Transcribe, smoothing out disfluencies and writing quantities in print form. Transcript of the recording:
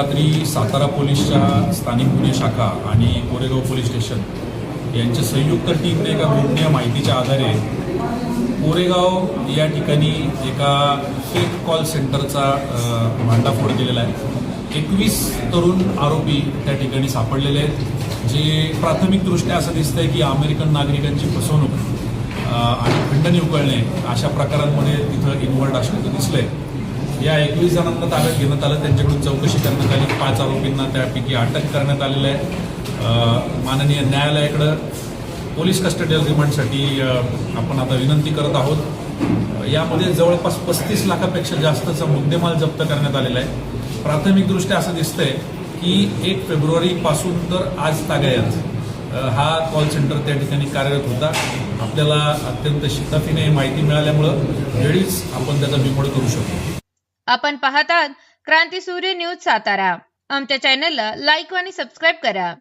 रात्री सातारा पोलीसच्या स्थानिक गुन्हे शाखा आणि कोरेगाव पोलीस स्टेशन यांच्या संयुक्त टीमने एका गोपनीय माहितीच्या आधारे कोरेगाव या ठिकाणी एका फेक कॉल सेंटरचा भांडाफोड केलेला आहे। 21 तरुण आरोपी त्या ठिकाणी सापडलेले आहेत, जे प्राथमिकदृष्ट्या असं दिसतंय की अमेरिकन नागरिकांची फसवणूक आणि खंडणी उकळणे अशा प्रकारांमध्ये तिथं इन्व्हॉल्ड असल्याचं दिसलंय। या 21 जणांना ताब्यात घेण्यात आलं, त्यांच्याकडून चौकशी करण्यात आली। 5 आरोपींना त्यापैकी अटक करण्यात आलेलं आहे। माननीय न्यायालयाकडं पोलीस कस्टडियल रिमांडसाठी आपण आता विनंती करत आहोत। यामध्ये जवळपास 35 लाखापेक्षा जास्तचा मुद्देमाल जप्त करण्यात आलेला आहे। प्राथमिकदृष्ट्या असं दिसतंय की 1 फेब्रुवारीपासून तर आज तागायत हा कॉल सेंटर त्या ठिकाणी कार्यरत होता। आपल्याला अत्यंत शिताफीने माहिती मिळाल्यामुळं वेळीच आपण त्याचा बिमोड करू शकतो। आपण पाहतात क्रांती सूर्य न्यूज सातारा। आमच्या चॅनलला लाईक आणि सबस्क्राईब करा।